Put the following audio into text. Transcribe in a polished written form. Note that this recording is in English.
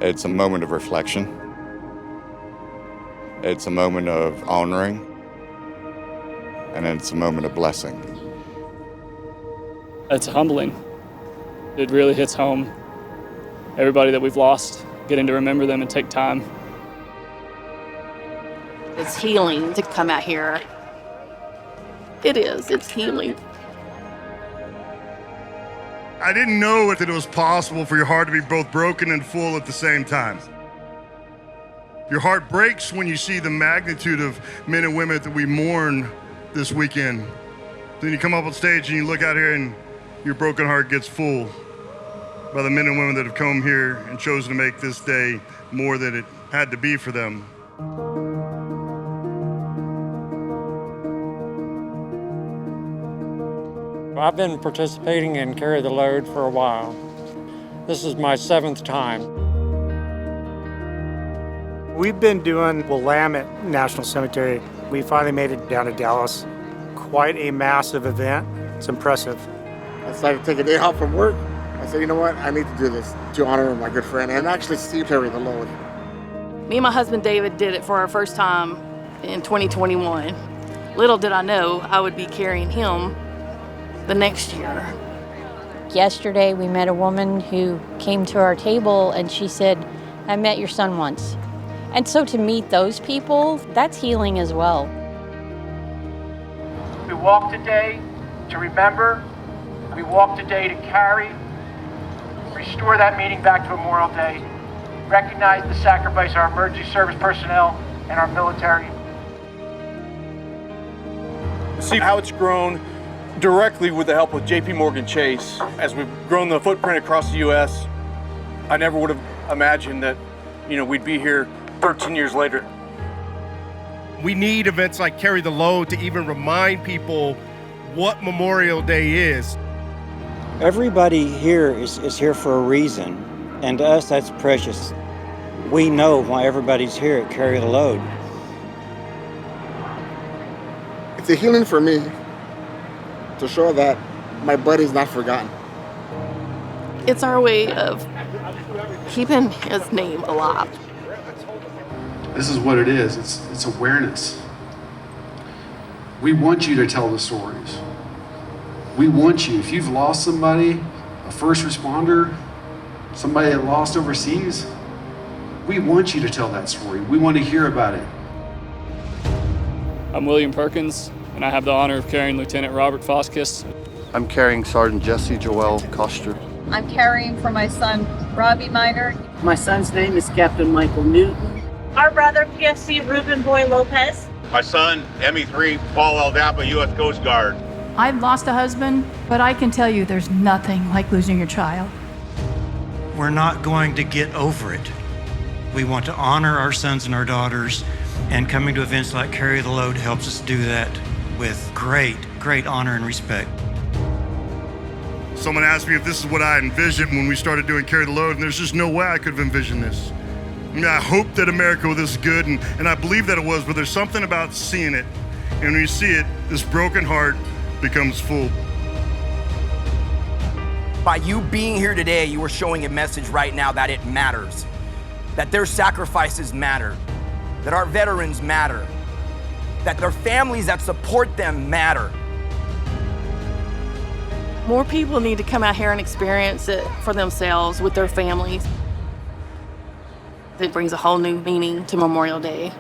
It's a moment of reflection. It's a moment of honoring. And it's a moment of blessing. It's humbling. It really hits home. Everybody that we've lost, getting to remember them and take time. It's healing to come out here. It is, it's healing. I didn't know that it was possible for your heart to be both broken and full at the same time. Your heart breaks when you see the magnitude of men and women that we mourn this weekend. Then you come up on stage and you look out here and your broken heart gets full by the men and women that have come here and chosen to make this day more than it had to be for them. I've been participating in Carry the Load for a while. This is my 7th time. We've been doing Willamette National Cemetery. We finally made it down to Dallas. Quite a massive event. It's impressive. I decided to take a day off from work. I said, you know what, I need to do this to honor my good friend and actually see Carry the Load. Me and my husband David did it for our first time in 2021. Little did I know I would be carrying him the next year. Yesterday we met a woman who came to our table and she said, I met your son once. And so to meet those people, that's healing as well. We walk today to remember. We walk today to carry. Restore that meaning back to Memorial Day. Recognize the sacrifice of our emergency service personnel and our military. See how it's grown directly with the help of JP Morgan Chase. As we've grown the footprint across the U.S., I never would have imagined that, we'd be here 13 years later. We need events like Carry the Load to even remind people what Memorial Day is. Everybody here is here for a reason, and to us that's precious. We know why everybody's here at Carry the Load. It's a healing for me to show that my buddy's not forgotten. It's our way of keeping his name alive. This is what it is. It's awareness. We want you to tell the stories. We want you, if you've lost somebody, a first responder, somebody that lost overseas, we want you to tell that story. We want to hear about it. I'm William Perkins, and I have the honor of carrying Lieutenant Robert Foskis. I'm carrying Sergeant Jesse Joel Koster. I'm carrying for my son, Robbie Miner. My son's name is Captain Michael Newton. Our brother, PFC Ruben Boy Lopez. My son, ME3 Paul Aldapa, U.S. Coast Guard. I've lost a husband, but I can tell you there's nothing like losing your child. We're not going to get over it. We want to honor our sons and our daughters, and coming to events like Carry the Load helps us do that with great, great honor and respect. Someone asked me if this is what I envisioned when we started doing Carry the Load, and there's just no way I could have envisioned this. I hope that America was this good, and I believe that it was, but there's something about seeing it. And when you see it, this broken heart becomes full. By you being here today, you are showing a message right now that it matters, that their sacrifices matter, that our veterans matter, that their families that support them matter. More people need to come out here and experience it for themselves with their families. It brings a whole new meaning to Memorial Day.